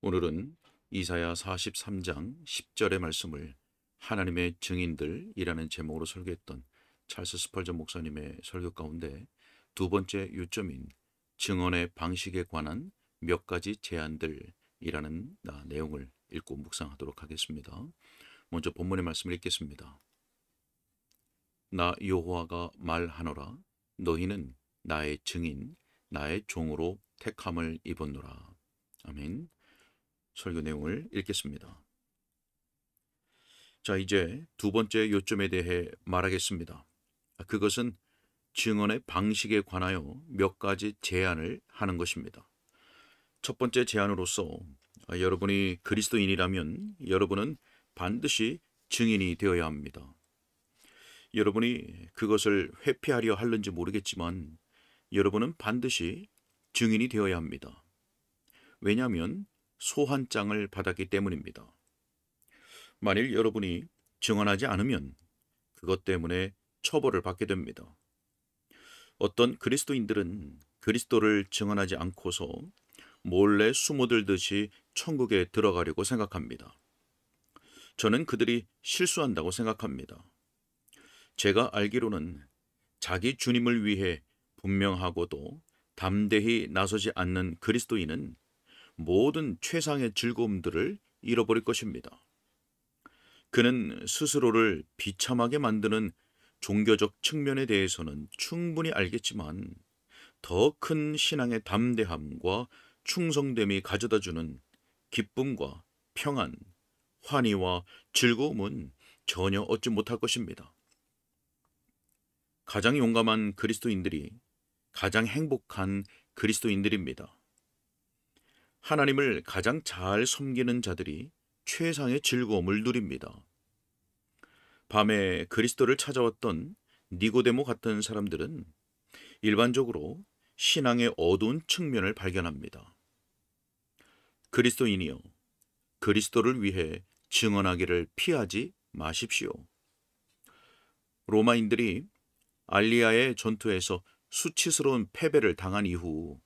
오늘은 이사야 43장 10절의 말씀을 하나님의 증인들이라는 제목으로 설교했던 찰스 스펄전 목사님의 설교 가운데 두 번째 요점인 증언의 방식에 관한 몇 가지 제안들이라는 내용을 읽고 묵상하도록 하겠습니다. 먼저 본문의 말씀을 읽겠습니다. 나 여호와가 말하노라. 너희는 나의 증인, 나의 종으로 택함을 입었노라. 아멘. 설교 내용을 읽겠습니다. 자, 이제 두 번째 요점에 대해 말하겠습니다. 그것은 증언의 방식에 관하여 몇 가지 제안을 하는 것입니다. 첫 번째 제안으로서 여러분이 그리스도인이라면 여러분은 반드시 증인이 되어야 합니다. 여러분이 그것을 회피하려 하는지 모르겠지만 여러분은 반드시 증인이 되어야 합니다. 왜냐하면 소환장을 받았기 때문입니다. 만일 여러분이 증언하지 않으면 그것 때문에 처벌을 받게 됩니다. 어떤 그리스도인들은 그리스도를 증언하지 않고서 몰래 숨어들듯이 천국에 들어가려고 생각합니다. 저는 그들이 실수한다고 생각합니다. 제가 알기로는 자기 주님을 위해 분명하고도 담대히 나서지 않는 그리스도인은 모든 최상의 즐거움들을 잃어버릴 것입니다. 그는 스스로를 비참하게 만드는 종교적 측면에 대해서는 충분히 알겠지만 더 큰 신앙의 담대함과 충성됨이 가져다주는 기쁨과 평안, 환희와 즐거움은 전혀 얻지 못할 것입니다. 가장 용감한 그리스도인들이 가장 행복한 그리스도인들입니다. 하나님을 가장 잘 섬기는 자들이 최상의 즐거움을 누립니다. 밤에 그리스도를 찾아왔던 니고데모 같은 사람들은 일반적으로 신앙의 어두운 측면을 발견합니다. 그리스도인이여, 그리스도를 위해 증언하기를 피하지 마십시오. 로마인들이 알리아의 전투에서 수치스러운 패배를 당한 이후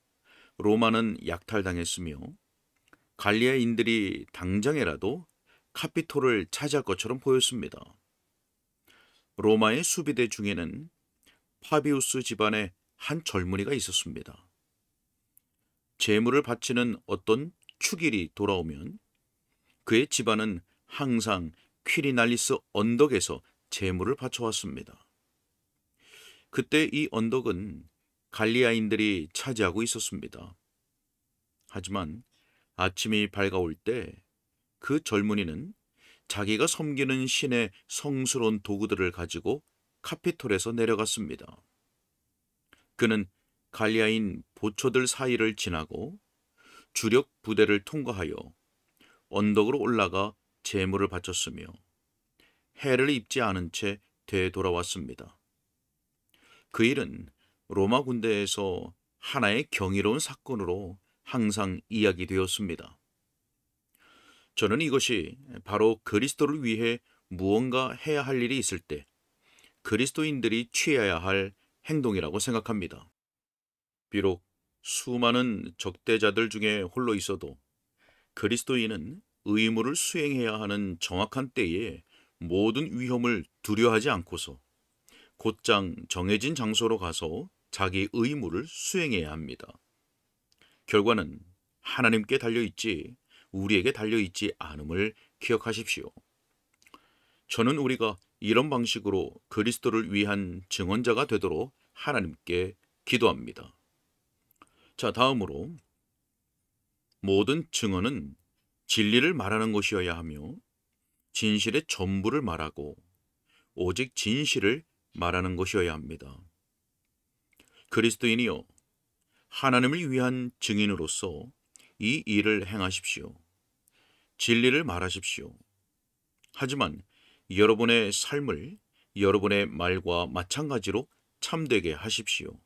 로마는 약탈당했으며 갈리아인들이 당장에라도 카피톨을 차지할 것처럼 보였습니다. 로마의 수비대 중에는 파비우스 집안의 한 젊은이가 있었습니다. 제물을 바치는 어떤 축일이 돌아오면 그의 집안은 항상 퀴리날리스 언덕에서 제물을 바쳐왔습니다. 그때 이 언덕은 갈리아인들이 차지하고 있었습니다. 하지만 아침이 밝아올 때 그 젊은이는 자기가 섬기는 신의 성스러운 도구들을 가지고 카피톨에서 내려갔습니다. 그는 갈리아인 보초들 사이를 지나고 주력 부대를 통과하여 언덕으로 올라가 제물을 바쳤으며 해를 입지 않은 채 되돌아왔습니다. 그 일은 로마 군대에서 하나의 경이로운 사건으로 항상 이야기되었습니다. 저는 이것이 바로 그리스도를 위해 무언가 해야 할 일이 있을 때 그리스도인들이 취해야 할 행동이라고 생각합니다. 비록 수많은 적대자들 중에 홀로 있어도 그리스도인은 의무를 수행해야 하는 정확한 때에 모든 위험을 두려워하지 않고서 곧장 정해진 장소로 가서 자기 의무를 수행해야 합니다. 결과는 하나님께 달려있지 우리에게 달려있지 않음을 기억하십시오. 저는 우리가 이런 방식으로 그리스도를 위한 증언자가 되도록 하나님께 기도합니다. 자, 다음으로 모든 증언은 진리를 말하는 것이어야 하며 진실의 전부를 말하고 오직 진실을 말하는 것이어야 합니다. 그리스도인이여, 하나님을 위한 증인으로서 이 일을 행하십시오. 진리를 말하십시오. 하지만 여러분의 삶을 여러분의 말과 마찬가지로 참되게 하십시오.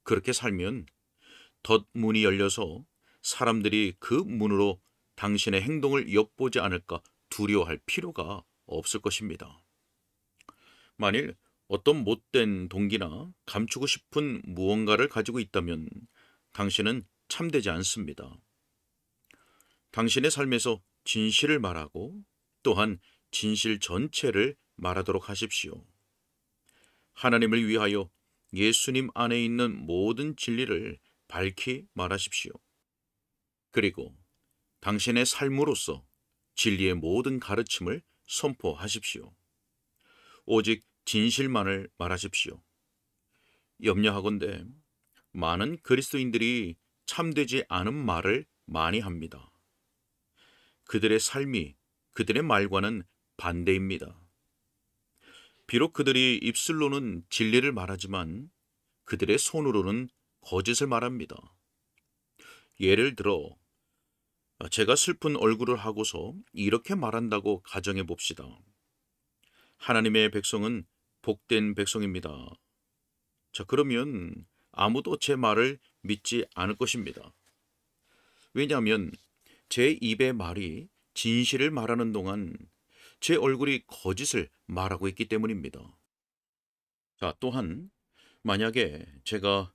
그렇게 살면 덧문이 열려서 사람들이 그 문으로 당신의 행동을 엿보지 않을까 두려워할 필요가 없을 것입니다. 만일 어떤 못된 동기나 감추고 싶은 무언가를 가지고 있다면 당신은 참되지 않습니다. 당신의 삶에서 진실을 말하고 또한 진실 전체를 말하도록 하십시오. 하나님을 위하여 예수님 안에 있는 모든 진리를 밝히 말하십시오. 그리고 당신의 삶으로서 진리의 모든 가르침을 선포하십시오. 오직 진실만을 말하십시오. 염려하건대 많은 그리스도인들이 참되지 않은 말을 많이 합니다. 그들의 삶이 그들의 말과는 반대입니다. 비록 그들이 입술로는 진리를 말하지만 그들의 손으로는 거짓을 말합니다. 예를 들어 제가 슬픈 얼굴을 하고서 이렇게 말한다고 가정해 봅시다. 하나님의 백성은 복된 백성입니다. 자, 그러면 아무도 제 말을 믿지 않을 것입니다. 왜냐하면 제 입의 말이 진실을 말하는 동안 제 얼굴이 거짓을 말하고 있기 때문입니다. 자, 또한 만약에 제가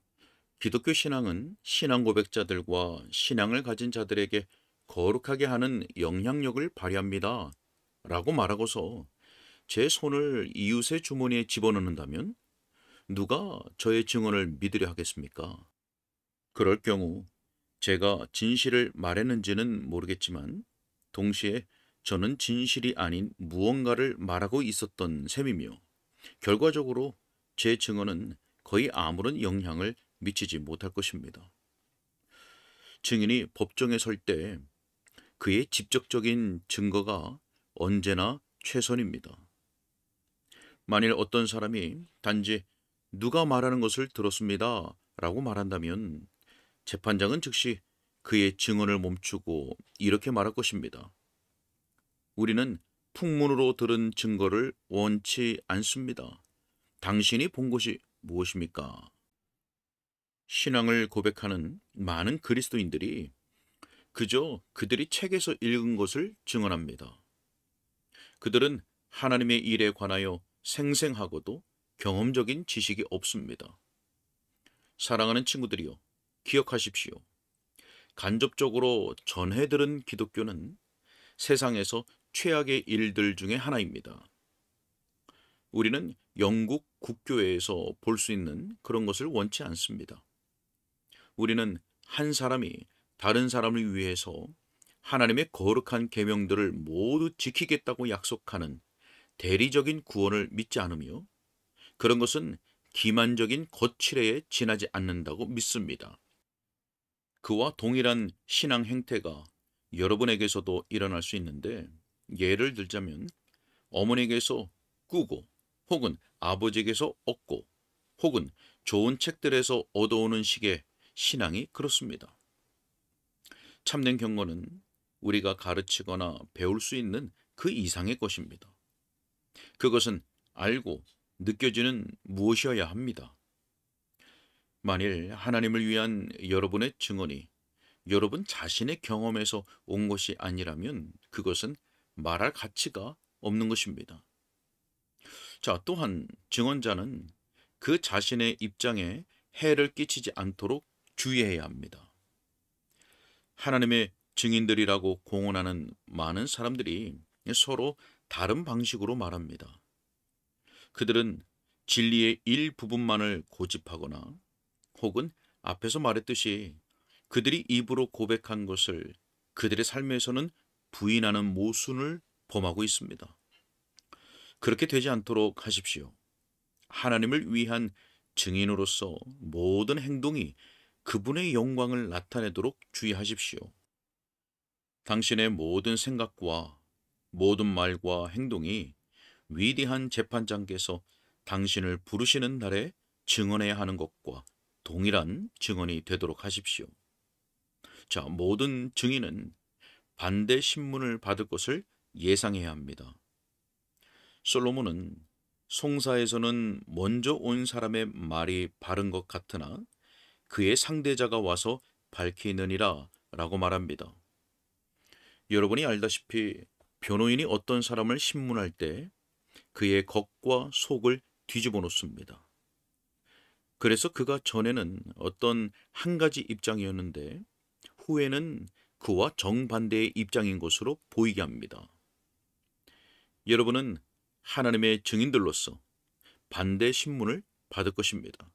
기독교 신앙은 신앙 고백자들과 신앙을 가진 자들에게 거룩하게 하는 영향력을 발휘합니다 라고 말하고서 제 손을 이웃의 주머니에 집어넣는다면 누가 저의 증언을 믿으려 하겠습니까? 그럴 경우 제가 진실을 말했는지는 모르겠지만 동시에 저는 진실이 아닌 무언가를 말하고 있었던 셈이며 결과적으로 제 증언은 거의 아무런 영향을 미치지 못할 것입니다. 증인이 법정에 설 때 그의 직접적인 증거가 언제나 최선입니다. 만일 어떤 사람이 단지 누가 말하는 것을 들었습니다 라고 말한다면 재판장은 즉시 그의 증언을 멈추고 이렇게 말할 것입니다. 우리는 풍문으로 들은 증거를 원치 않습니다. 당신이 본 것이 무엇입니까? 신앙을 고백하는 많은 그리스도인들이 그저 그들이 책에서 읽은 것을 증언합니다. 그들은 하나님의 일에 관하여 생생하고도 경험적인 지식이 없습니다. 사랑하는 친구들이여, 기억하십시오. 간접적으로 전해 들은 기독교는 세상에서 최악의 일들 중에 하나입니다. 우리는 영국 국교회에서 볼 수 있는 그런 것을 원치 않습니다. 우리는 한 사람이 다른 사람을 위해서 하나님의 거룩한 계명들을 모두 지키겠다고 약속하는 대리적인 구원을 믿지 않으며 그런 것은 기만적인 거칠애에 지나지 않는다고 믿습니다. 그와 동일한 신앙 행태가 여러분에게서도 일어날 수 있는데 예를 들자면 어머니에게서 꾸고 혹은 아버지에게서 얻고 혹은 좋은 책들에서 얻어오는 식의 신앙이 그렇습니다. 참된 경건은 우리가 가르치거나 배울 수 있는 그 이상의 것입니다. 그것은 알고 느껴지는 무엇이어야 합니다. 만일 하나님을 위한 여러분의 증언이 여러분 자신의 경험에서 온 것이 아니라면 그것은 말할 가치가 없는 것입니다. 자, 또한 증언자는 그 자신의 입장에 해를 끼치지 않도록 주의해야 합니다. 하나님의 증인들이라고 공언하는 많은 사람들이 서로 다른 방식으로 말합니다. 그들은 진리의 일부분만을 고집하거나 혹은 앞에서 말했듯이 그들이 입으로 고백한 것을 그들의 삶에서는 부인하는 모순을 범하고 있습니다. 그렇게 되지 않도록 하십시오. 하나님을 위한 증인으로서 모든 행동이 그분의 영광을 나타내도록 주의하십시오. 당신의 모든 생각과 모든 말과 행동이 위대한 재판장께서 당신을 부르시는 날에 증언해야 하는 것과 동일한 증언이 되도록 하십시오. 자, 모든 증인은 반대 신문을 받을 것을 예상해야 합니다. 솔로몬은 송사에서는 먼저 온 사람의 말이 바른 것 같으나 그의 상대자가 와서 밝히느니라 라고 말합니다. 여러분이 알다시피 변호인이 어떤 사람을 신문할 때 그의 겉과 속을 뒤집어 놓습니다. 그래서 그가 전에는 어떤 한 가지 입장이었는데 후에는 그와 정반대의 입장인 것으로 보이게 합니다. 여러분은 하나님의 증인들로서 반대 신문을 받을 것입니다.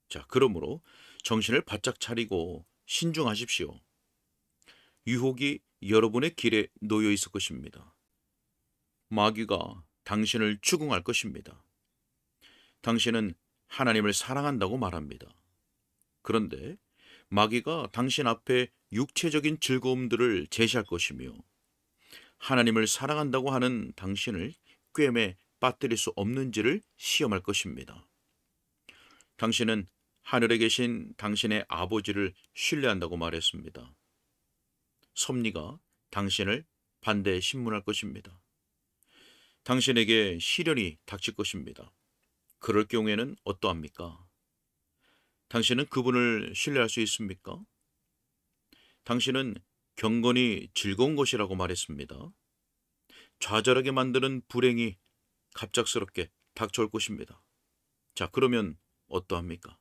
자, 그러므로 정신을 바짝 차리고 신중하십시오. 유혹이 여러분의 길에 놓여 있을 것입니다. 마귀가 당신을 추궁할 것입니다. 당신은 하나님을 사랑한다고 말합니다. 그런데 마귀가 당신 앞에 육체적인 즐거움들을 제시할 것이며 하나님을 사랑한다고 하는 당신을 꿰매 빠뜨릴 수 없는지를 시험할 것입니다. 당신은 하늘에 계신 당신의 아버지를 신뢰한다고 말했습니다. 섭리가 당신을 반대 신문할 것입니다. 당신에게 시련이 닥칠 것입니다. 그럴 경우에는 어떠합니까? 당신은 그분을 신뢰할 수 있습니까? 당신은 경건이 즐거운 것이라고 말했습니다. 좌절하게 만드는 불행이 갑작스럽게 닥쳐올 것입니다. 자, 그러면 어떠합니까?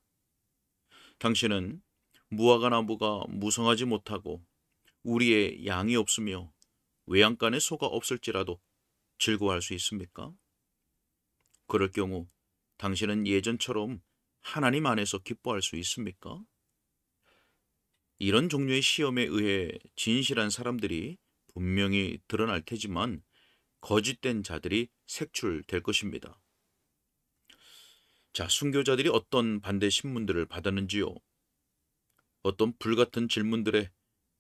당신은 무화과 나무가 무성하지 못하고 우리의 양이 없으며 외양간에 소가 없을지라도 즐거워할 수 있습니까? 그럴 경우 당신은 예전처럼 하나님 안에서 기뻐할 수 있습니까? 이런 종류의 시험에 의해 진실한 사람들이 분명히 드러날 테지만 거짓된 자들이 색출될 것입니다. 자, 순교자들이 어떤 반대 신문들을 받았는지요? 어떤 불같은 질문들에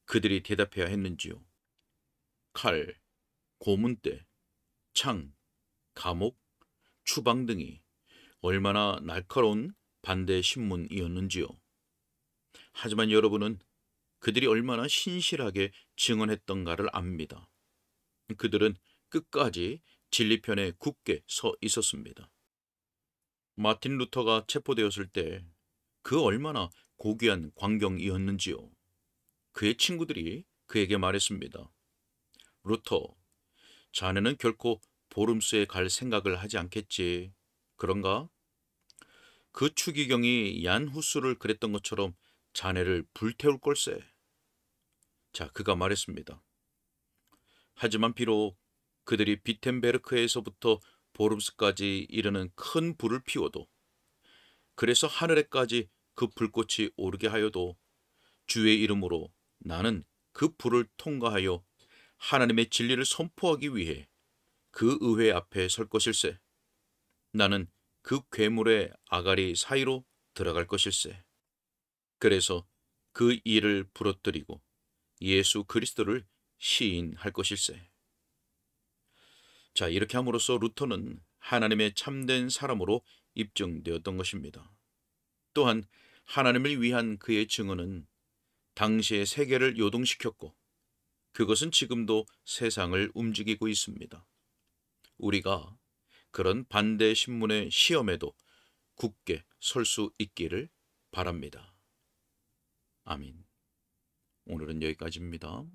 그들이 대답해야 했는지요? 칼, 고문대, 창, 감옥, 추방 등이 얼마나 날카로운 반대 신문이었는지요? 하지만 여러분은 그들이 얼마나 신실하게 증언했던가를 압니다. 그들은 끝까지 진리편에 굳게 서 있었습니다. 마틴 루터가 체포되었을 때 그 얼마나 고귀한 광경이었는지요. 그의 친구들이 그에게 말했습니다. 루터, 자네는 결코 보름스에 갈 생각을 하지 않겠지. 그런가? 그 추기경이 얀 후스를 그랬던 것처럼 자네를 불태울 걸세. 자, 그가 말했습니다. 하지만 비록 그들이 비텐베르크에서부터 보름스까지 이르는 큰 불을 피워도, 그래서 하늘에까지 그 불꽃이 오르게 하여도 주의 이름으로 나는 그 불을 통과하여 하나님의 진리를 선포하기 위해 그 의회 앞에 설 것일세. 나는 그 괴물의 아가리 사이로 들어갈 것일세. 그래서 그 일을 부러뜨리고 예수 그리스도를 시인할 것일세. 자, 이렇게 함으로써 루터는 하나님의 참된 사람으로 입증되었던 것입니다. 또한 하나님을 위한 그의 증언은 당시의 세계를 요동시켰고 그것은 지금도 세상을 움직이고 있습니다. 우리가 그런 반대 신문의 시험에도 굳게 설 수 있기를 바랍니다. 아멘. 오늘은 여기까지입니다.